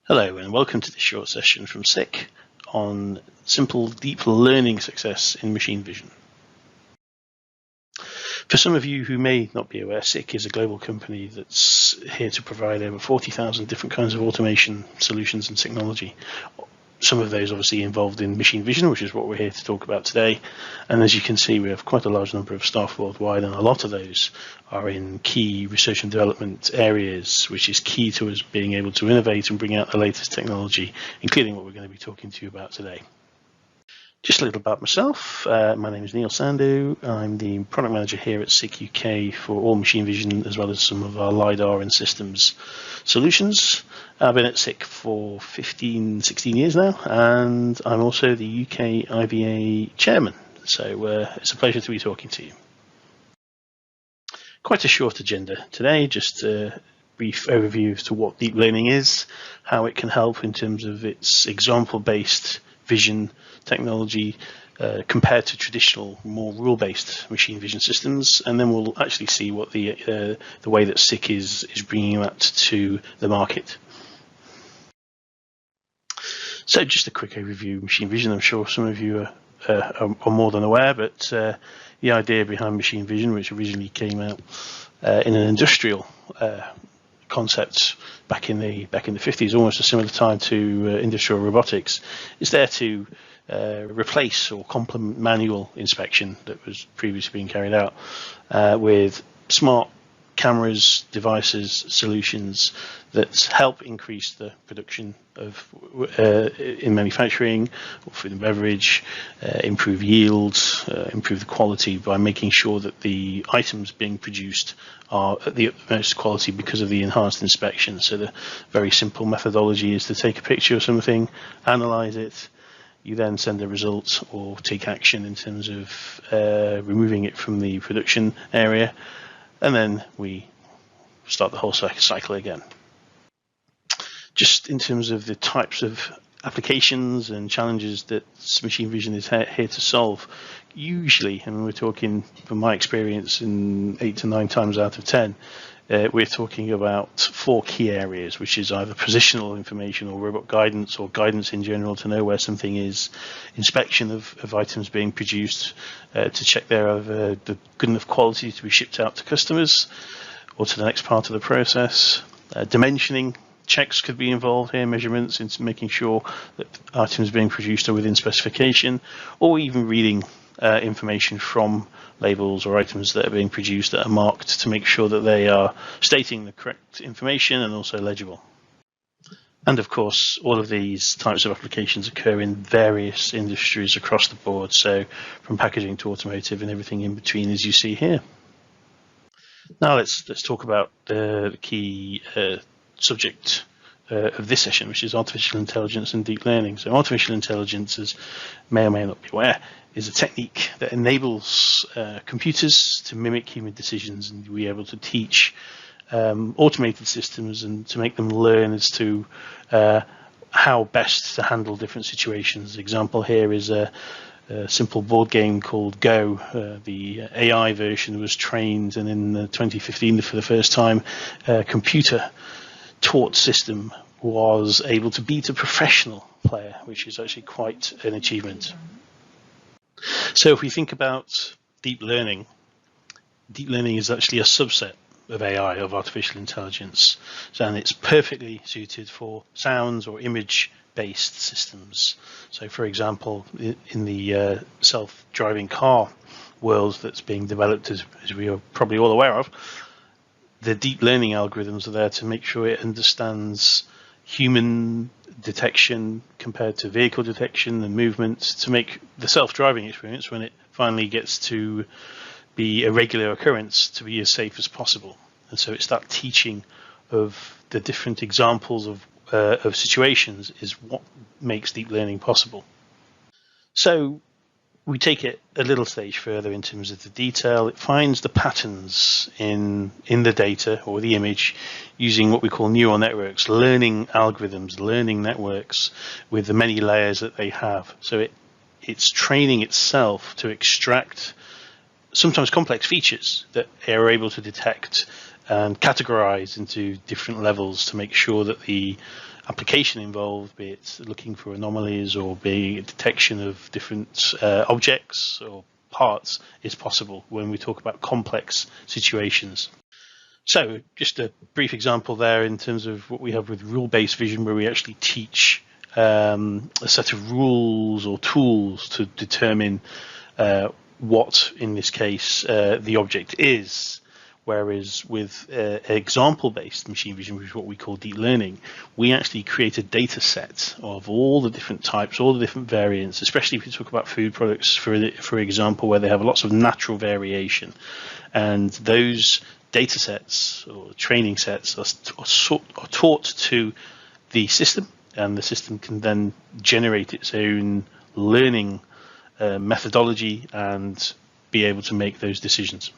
Hello and welcome to this short session from SICK on simple deep learning success in machine vision. For some of you who may not be aware, SICK is a global company that's here to provide over 40,000 different kinds of automation solutions and technology. Some of those obviously involved in machine vision, which is what we're here to talk about today. And as you can see, we have quite a large number of staff worldwide, and a lot of those are in key research and development areas, which is key to us being able to innovate and bring out the latest technology, including what we're going to be talking to you about today. Just a little about myself. My name is Sandhu. I'm the product manager here at SICK UK for all machine vision, as well as some of our LiDAR and systems solutions. I've been at SICK for 16 years now, and I'm also the UK IVA chairman. So it's a pleasure to be talking to you. Quite a short agenda today, just a brief overview as to what deep learning is, how it can help in terms of its example-based vision technology compared to traditional, more rule-based machine vision systems, and then we'll actually see what the way that SICK is bringing that to the market. So just a quick overview of machine vision. I'm sure some of you are more than aware, but the idea behind machine vision, which originally came out in an industrial concept back in the 50s, almost a similar time to industrial robotics, is there to replace or complement manual inspection that was previously being carried out with smart cameras, devices, solutions that help increase the production of in manufacturing or food and beverage, improve yields, improve the quality by making sure that the items being produced are at the utmost quality because of the enhanced inspection. So the very simple methodology is to take a picture of something, analyze it, you then send a result or take action in terms of removing it from the production area, and then we start the whole cycle again. Just in terms of the types of applications and challenges that machine vision is here to solve, usually, and we're talking from my experience in 8 to 9 times out of 10, we're talking about 4 key areas, which is either positional information or robot guidance or guidance in general to know where something is, inspection of items being produced to check they're of the good enough quality to be shipped out to customers or to the next part of the process. Dimensioning checks could be involved here, measurements into making sure that items being produced are within specification, or even reading information from labels or items that are being produced that are marked to make sure that they are stating the correct information and also legible. And of course, all of these types of applications occur in various industries across the board, so from packaging to automotive and everything in between, as you see here. Now let's talk about the key subject of this session, which is artificial intelligence and deep learning. So artificial intelligence, as may or may not be aware, is a technique that enables computers to mimic human decisions and be able to teach automated systems and to make them learn as to how best to handle different situations. The example here is a simple board game called Go. The AI version was trained, and in 2015, for the first time, a computer taught system was able to beat a professional player, which is actually quite an achievement. So if we think about deep learning is actually a subset of AI, of artificial intelligence, and it's perfectly suited for sounds or image-based systems. So for example, in the self-driving car world that's being developed, as we are probably all aware of, the deep learning algorithms are there to make sure it understands human detection compared to vehicle detection and movement to make the self-driving experience, when it finally gets to be a regular occurrence, to be as safe as possible. And so it's that teaching of the different examples of situations is what makes deep learning possible. So we take it a little stage further in terms of the detail. It finds the patterns in the data or the image using what we call neural networks, learning algorithms, learning networks with the many layers that they have. So it's training itself to extract sometimes complex features that are able to detect and categorize into different levels to make sure that the application involved, be it looking for anomalies or be it detection of different objects or parts, is possible when we talk about complex situations. So just a brief example there in terms of what we have with rule-based vision, where we actually teach a set of rules or tools to determine what, in this case, the object is. Whereas with example-based machine vision, which is what we call deep learning, we actually create a data set of all the different types, all the different variants, especially if you talk about food products, for example, where they have lots of natural variation. And those data sets or training sets are taught to the system, and the system can then generate its own learning methodology and be able to make those decisions.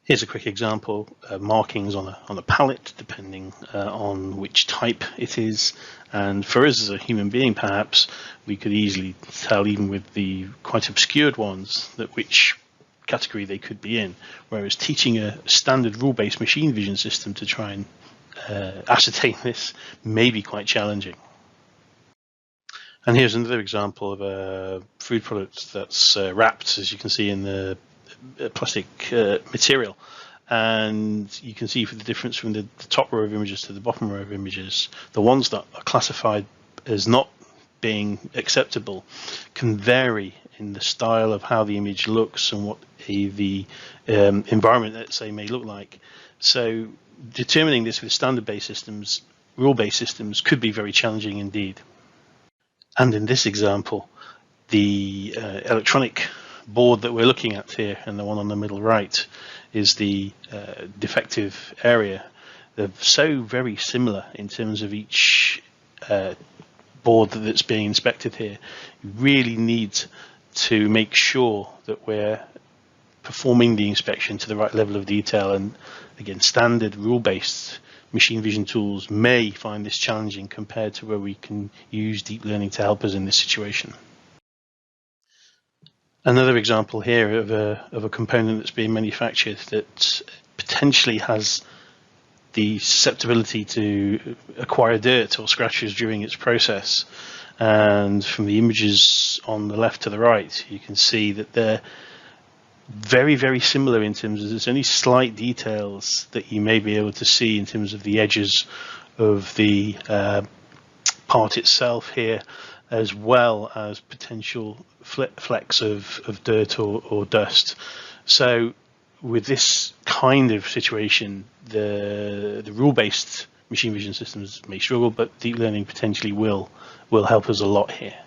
Here's a quick example: markings on a pallet, depending on which type it is. And for us as a human being, perhaps we could easily tell, even with the quite obscured ones, that which category they could be in. Whereas teaching a standard rule-based machine vision system to try and ascertain this may be quite challenging. And here's another example of a food product that's wrapped, as you can see, in the plastic material, and you can see for the difference from the top row of images to the bottom row of images, the ones that are classified as not being acceptable can vary in the style of how the image looks and what the environment, let's say, may look like. So determining this with standard-based systems, rule-based systems, could be very challenging indeed. And in this example, the electronic board that we're looking at here, and the one on the middle right, is the defective area. They're so very similar in terms of each board that's being inspected here. You really need to make sure that we're performing the inspection to the right level of detail. And again, standard rule-based machine vision tools may find this challenging compared to where we can use deep learning to help us in this situation. Another example here of a component that's being manufactured that potentially has the susceptibility to acquire dirt or scratches during its process. And from the images on the left to the right, you can see that they're very, very similar in terms of there's only slight details that you may be able to see in terms of the edges of the part itself here, as well as potential flecks of dirt or dust. So with this kind of situation, the rule-based machine vision systems may struggle, but deep learning potentially will help us a lot here.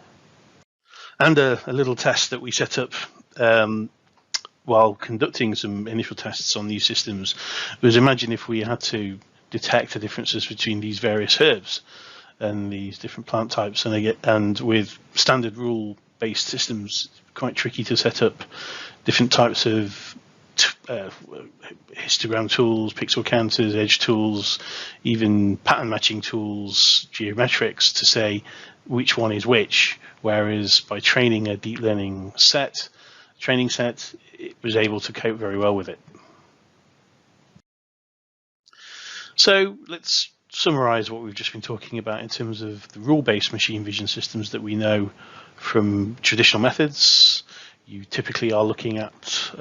And a little test that we set up while conducting some initial tests on these systems was, imagine if we had to detect the differences between these various herbs and these different plant types, and with standard rule-based systems, quite tricky to set up different types of histogram tools, pixel counters, edge tools, even pattern matching tools, geometrics, to say which one is which. Whereas by training a deep learning training set, it was able to cope very well with it. So let's summarize what we've just been talking about in terms of the rule-based machine vision systems that we know from traditional methods. You typically are looking at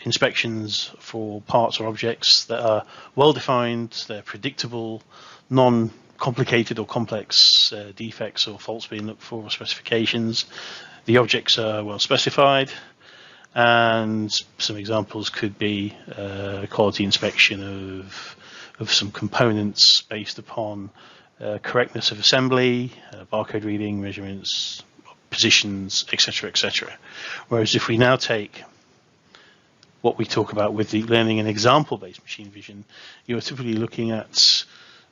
inspections for parts or objects that are well-defined, they're predictable, non-complicated or complex defects or faults being looked for, or specifications. The objects are well specified, and some examples could be quality inspection of some components based upon correctness of assembly, barcode reading, measurements, positions, etc., etc. Whereas if we now take what we talk about with deep learning and example-based machine vision, you're typically looking at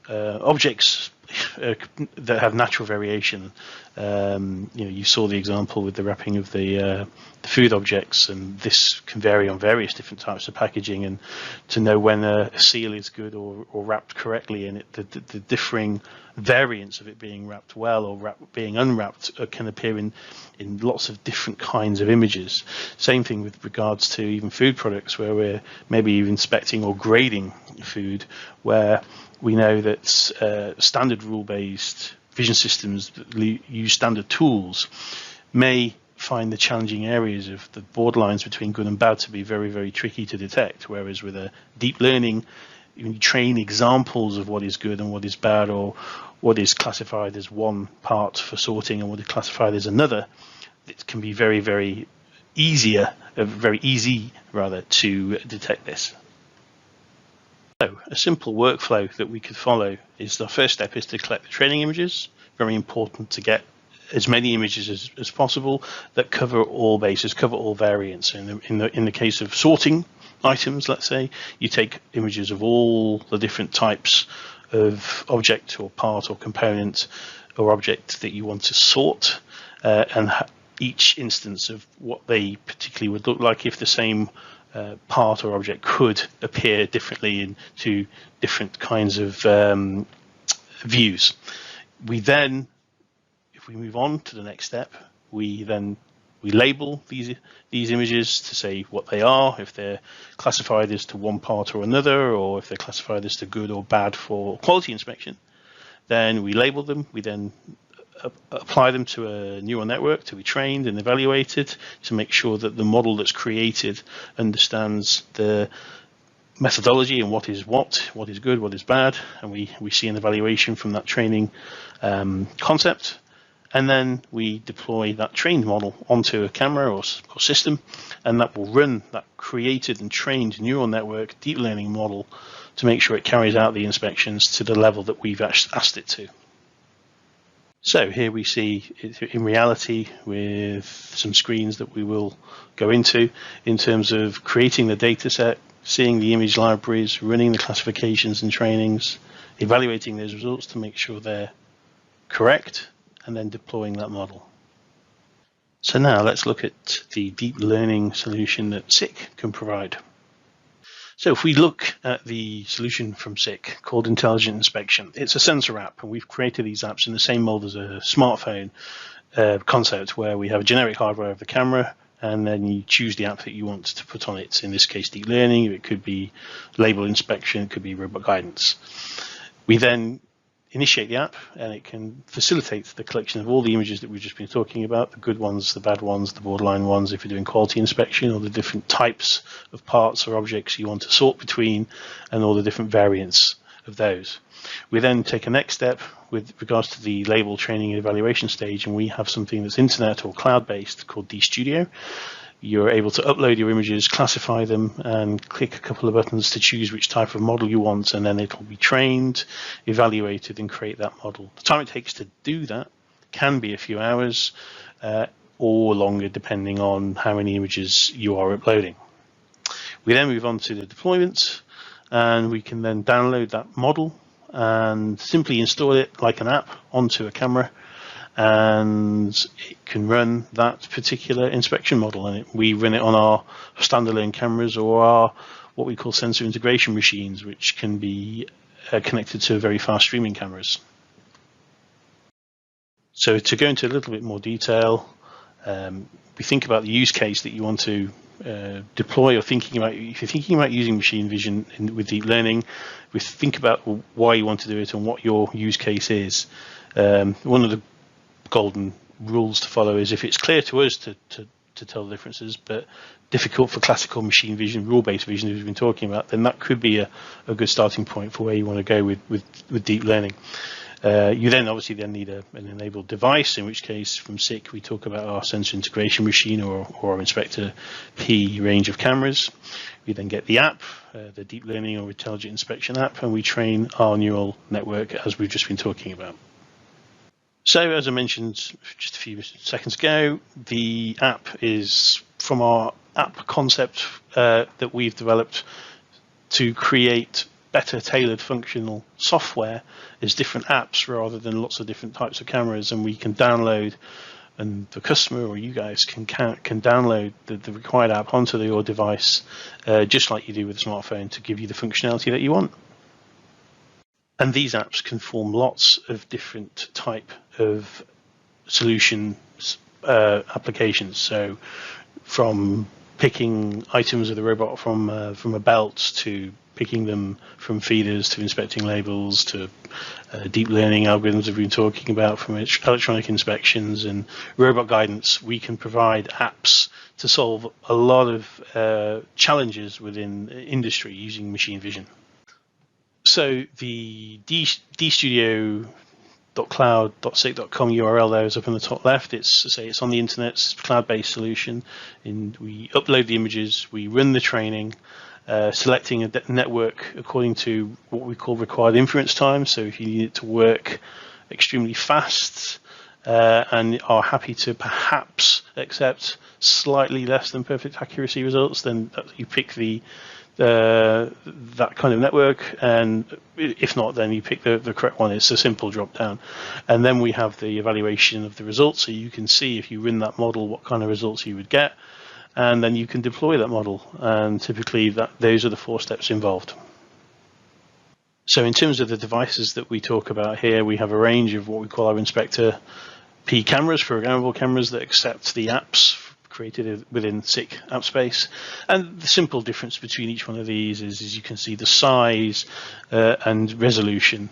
objects that have natural variation. You saw the example with the wrapping of the food objects, and this can vary on various different types of packaging. And to know when a seal is good or wrapped correctly, and the differing variants of it being wrapped well or being unwrapped can appear in lots of different kinds of images. Same thing with regards to even food products, where we're maybe inspecting or grading food, where we know that standard rule-based vision systems that use standard tools may find the challenging areas of the borderlines between good and bad to be very, very tricky to detect, whereas with a deep learning, when you train examples of what is good and what is bad, or what is classified as one part for sorting and what is classified as another, it can be very, very easy to detect this. So a simple workflow that we could follow is the first step is to collect the training images. Very important to get as many images as possible that cover all bases, cover all variants. In the case of sorting items, let's say, you take images of all the different types of object or part or component or object that you want to sort, and each instance of what they particularly would look like if the same part or object could appear differently into different kinds of views. We then, if we move on to the next step, we label these images to say what they are, if they're classified as to one part or another, or if they're classified as to good or bad for quality inspection. Then we label them. We then apply them to a neural network to be trained and evaluated to make sure that the model that's created understands the methodology and what is good, what is bad, and we see an evaluation from that training concept. And then we deploy that trained model onto a camera or system, and that will run that created and trained neural network deep learning model to make sure it carries out the inspections to the level that we've asked it to. So here we see it in reality with some screens that we will go into in terms of creating the data set, seeing the image libraries, running the classifications and trainings, evaluating those results to make sure they're correct, and then deploying that model. So now let's look at the deep learning solution that SICK can provide. So if we look at the solution from SICK called Intelligent Inspection, it's a sensor app, and we've created these apps in the same mold as a smartphone concept, where we have a generic hardware of the camera, and then you choose the app that you want to put on it. In this case, deep learning. It could be label inspection, it could be robot guidance. We then initiate the app, and it can facilitate the collection of all the images that we've just been talking about, the good ones, the bad ones, the borderline ones, if you're doing quality inspection, or the different types of parts or objects you want to sort between, and all the different variants of those. We then take a next step with regards to the label training and evaluation stage, and we have something that's internet or cloud-based called DStudio. You're able to upload your images, classify them, and click a couple of buttons to choose which type of model you want, and then it'll be trained, evaluated, and create that model. The time it takes to do that can be a few hours or longer, depending on how many images you are uploading. We then move on to the deployment, and we can then download that model and simply install it like an app onto a camera, and it can run that particular inspection model, and we run it on our standalone cameras or our what we call sensor integration machines, which can be connected to very fast streaming cameras. So to go into a little bit more detail, we think about the use case that you want to deploy, or thinking about, if you're thinking about using machine vision with deep learning, we think about why you want to do it and what your use case is. One of the golden rules to follow is, if it's clear to us to tell the differences, but difficult for classical machine vision, rule-based vision, as we've been talking about, then that could be a good starting point for where you want to go with deep learning. You then obviously need an enabled device, in which case from SICK we talk about our sensor integration machine or our Inspector P range of cameras. We then get the app, the deep learning or intelligent inspection app, and we train our neural network as we've just been talking about. So as I mentioned just a few seconds ago, the app is from our app concept that we've developed to create better tailored functional software is different apps rather than lots of different types of cameras, and we can download, and the customer or you guys can download the required app onto your device, just like you do with a smartphone, to give you the functionality that you want. And these apps can form lots of different type of solution applications. So from picking items of the robot from a belt, to picking them from feeders, to inspecting labels, to deep learning algorithms we've been talking about, from electronic inspections and robot guidance, we can provide apps to solve a lot of challenges within industry using machine vision. So the DStudio.cloud.sick.com URL there is up in the top left. It's on the internet. It's a cloud-based solution. And we upload the images, we run the training, selecting a network according to what we call required inference time. So if you need it to work extremely fast and are happy to perhaps accept slightly less than perfect accuracy results, then you pick that kind of network, and if not, then you pick the correct one. It's a simple drop down, and then we have the evaluation of the results, so you can see if you run that model what kind of results you would get, and then you can deploy that model, and typically those are the 4 steps involved. So in terms of the devices that we talk about here, we have a range of what we call our Inspector P cameras, programmable cameras that accept the apps created within SICK app space. And the simple difference between each one of these is you can see the size and resolution.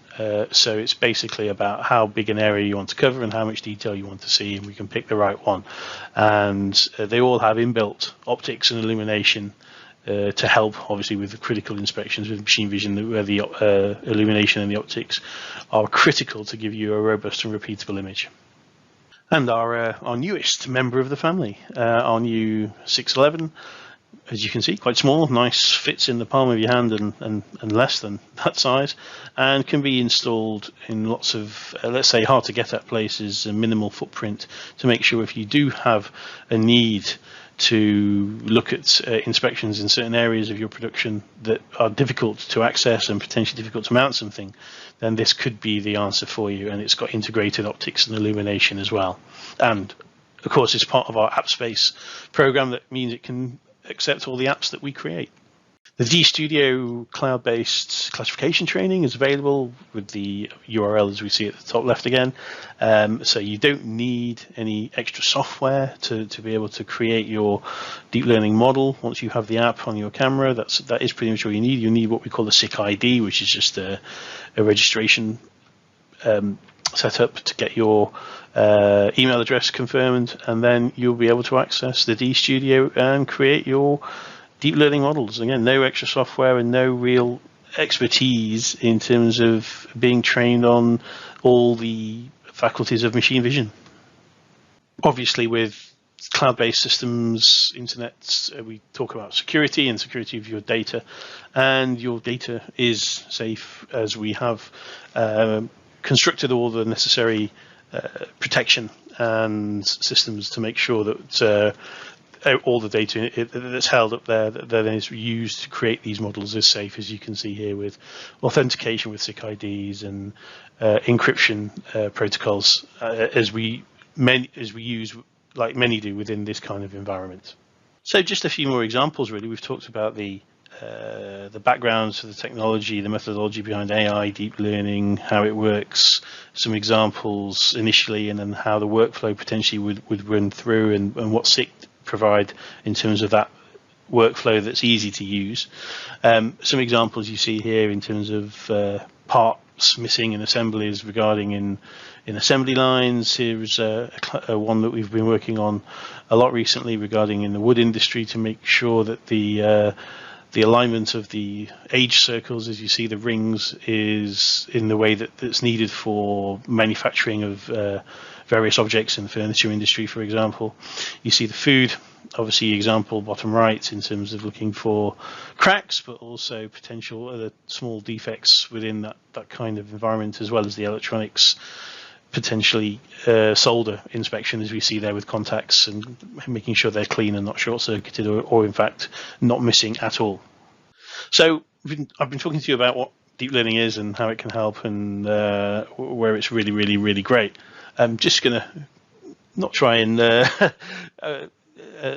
So it's basically about how big an area you want to cover and how much detail you want to see, and we can pick the right one. And they all have inbuilt optics and illumination to help, obviously, with the critical inspections with machine vision, where the illumination and the optics are critical to give you a robust and repeatable image. And our newest member of the family, our new 611, as you can see, quite small, nice, fits in the palm of your hand and less than that size, and can be installed in lots of, let's say, hard to get at places and minimal footprint, to make sure if you do have a need to look at inspections in certain areas of your production that are difficult to access and potentially difficult to mount something, then this could be the answer for you. And it's got integrated optics and illumination as well. And of course, it's part of our app space program. That means it can accept all the apps that we create. The DStudio cloud-based classification training is available with the URL as we see at the top left again. So you don't need any extra software to be able to create your deep learning model. Once you have the app on your camera, that is pretty much all you need. You need what we call the SICK ID, which is just a registration setup to get your email address confirmed, and then you'll be able to access the DStudio and create your deep learning models. Again, no extra software and no real expertise in terms of being trained on all the faculties of machine vision. Obviously, with cloud-based systems, internet, we talk about security and security of your data, and your data is safe, as we have constructed all the necessary protection and systems to make sure that all the data that's held up there that then is used to create these models is safe, as you can see here, with authentication with SICK IDs and encryption protocols, as we use, like many do, within this kind of environment. So just a few more examples, really. We've talked about the backgrounds to the technology, the methodology behind AI, deep learning, how it works, some examples initially, and then how the workflow potentially would run through, and what SICK provide in terms of that workflow that's easy to use. Some examples you see here in terms of parts missing in assemblies regarding in assembly lines. Here's a one that we've been working on a lot recently regarding in the wood industry, to make sure that the alignment of the age circles, as you see the rings, is in the way that's needed for manufacturing of various objects in the furniture industry, for example. You see the food, obviously, example bottom right, in terms of looking for cracks, but also potential other small defects within that kind of environment, as well as the electronics, potentially solder inspection, as we see there, with contacts and making sure they're clean and not short-circuited, or in fact not missing at all. So I've been talking to you about what deep learning is and how it can help, and where it's really, really, really great. I'm just going to not try and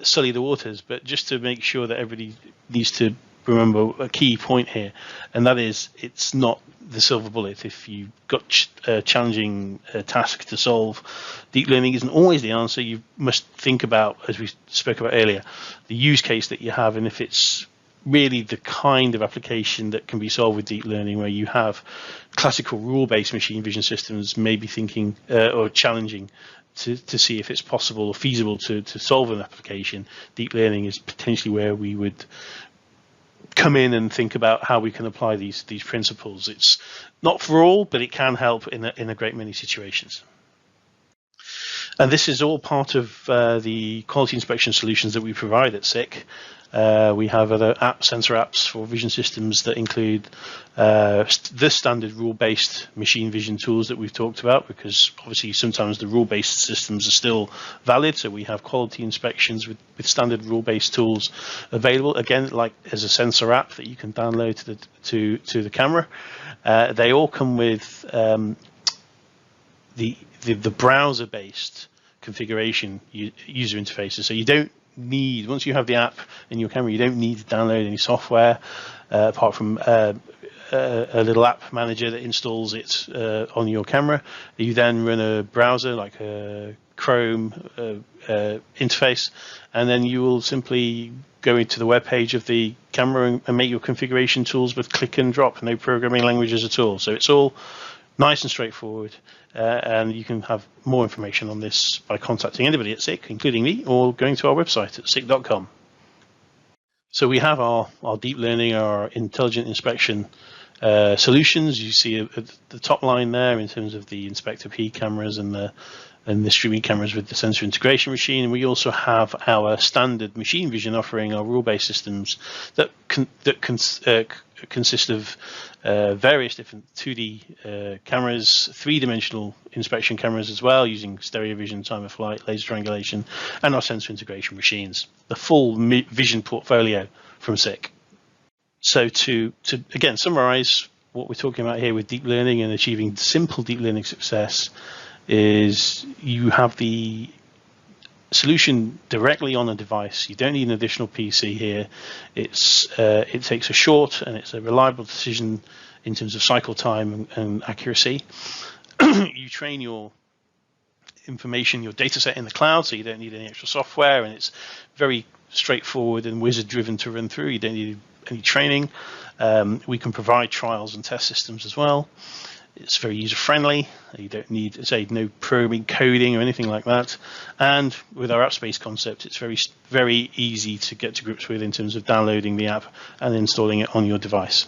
sully the waters, but just to make sure that everybody needs to remember a key point here, and that is it's not the silver bullet. If you've got a challenging task to solve, deep learning isn't always the answer. You must think about, as we spoke about earlier, the use case that you have, and if it's really the kind of application that can be solved with deep learning, where you have classical rule-based machine vision systems maybe thinking or challenging to see if it's possible or feasible to solve an application. Deep learning is potentially where we would come in and think about how we can apply these principles. It's not for all, but it can help in a great many situations. And this is all part of the quality inspection solutions that we provide at SICK. We have other sensor apps for vision systems that include the standard rule-based machine vision tools that we've talked about, because obviously sometimes the rule-based systems are still valid. So we have quality inspections with standard rule-based tools available, again, like as a sensor app that you can download to the camera. They all come with the browser-based configuration user interfaces. So you don't need, once you have the app in your camera, you don't need to download any software apart from a little app manager that installs it on your camera. You then run a browser like a Chrome interface, and then you will simply go into the web page of the camera and make your configuration tools with click and drop, no programming languages at all. So it's all nice and straightforward, and you can have more information on this by contacting anybody at SICK, including me, or going to our website at sick.com. So we have our deep learning, our intelligent inspection solutions. You see at the top line there in terms of the Inspector P cameras and the streaming cameras with the sensor integration machine. And we also have our standard machine vision offering, our rule-based systems that consist of various different 2D cameras, three-dimensional inspection cameras as well, using stereo vision, time of flight, laser triangulation, and our sensor integration machines. The full vision portfolio from SICK. So to again summarize what we're talking about here with deep learning and achieving simple deep learning success is you have the solution directly on a device. You don't need an additional PC here. It takes a short and it's a reliable decision in terms of cycle time and accuracy. You train your information, your data set in the cloud, so you don't need any extra software, and it's very straightforward and wizard driven to run through. You don't need any training. We can provide trials and test systems as well. It's very user-friendly. You don't need, say, no programming, coding, or anything like that. And with our app-based concept, it's very, very easy to get to grips with in terms of downloading the app and installing it on your device.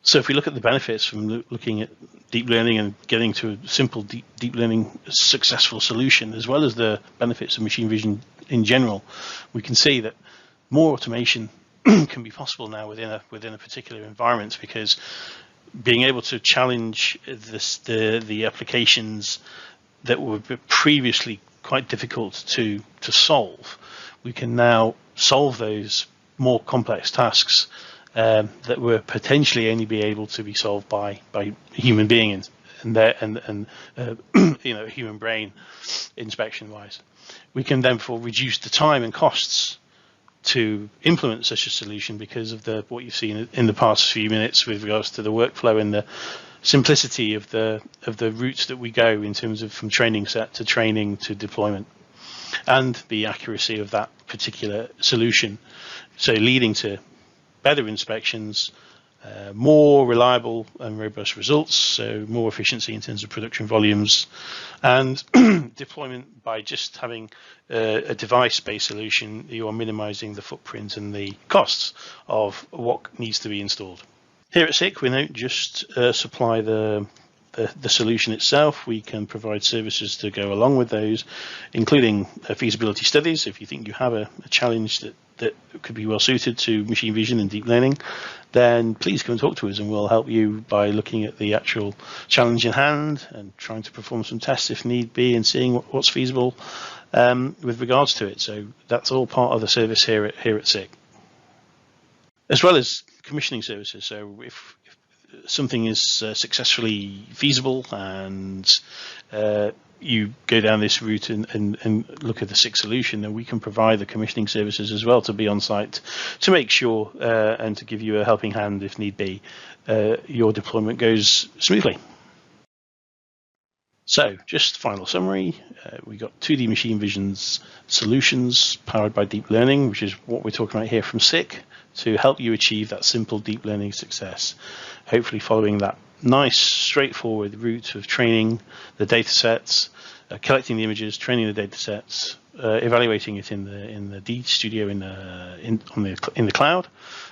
So if we look at the benefits from looking at deep learning and getting to a simple deep learning successful solution, as well as the benefits of machine vision in general, we can see that more automation can be possible now within a particular environment, because being able to challenge the applications that were previously quite difficult to solve, we can now solve those more complex tasks that were potentially only be able to be solved by human beings and human brain inspection wise. We can therefore reduce the time and costs to implement such a solution because of what you've seen in the past few minutes with regards to the workflow and the simplicity of the routes that we go in terms of from training set to training to deployment, and the accuracy of that particular solution, so leading to better inspections, more reliable and robust results, so more efficiency in terms of production volumes, and deployment. By just having a device-based solution, you are minimizing the footprint and the costs of what needs to be installed. Here at SICK, we don't just supply the solution itself. We can provide services to go along with those, including feasibility studies. If you think you have a challenge that could be well suited to machine vision and deep learning, then please come and talk to us, and we'll help you by looking at the actual challenge in hand and trying to perform some tests if need be, and seeing what's feasible with regards to it. So that's all part of the service here at SICK. as well as commissioning services. So if something is successfully feasible and you go down this route and look at the SICK solution, then we can provide the commissioning services as well to be on site to make sure and to give you a helping hand if need be, your deployment goes smoothly. So just final summary, we got 2D machine vision's solutions powered by deep learning, which is what we're talking about here from SICK, to help you achieve that simple deep learning success, hopefully following that nice straightforward route of training the data sets, collecting the images, training the data sets, evaluating it in the DStudio in the cloud,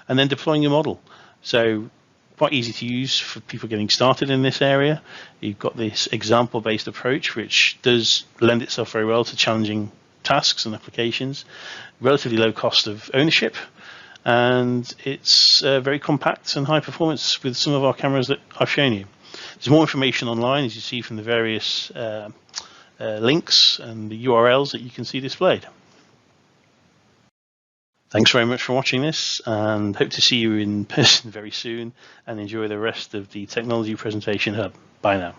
and then deploying your model. So quite easy to use for people getting started in this area. You've got this example-based approach, which does lend itself very well to challenging tasks and applications, relatively low cost of ownership, and it's very compact and high performance with some of our cameras that I've shown you. There's more information online, as you see from the various links and the URLs that you can see displayed. Thanks very much for watching this, and hope to see you in person very soon, and enjoy the rest of the Technology Presentation Hub. Bye now.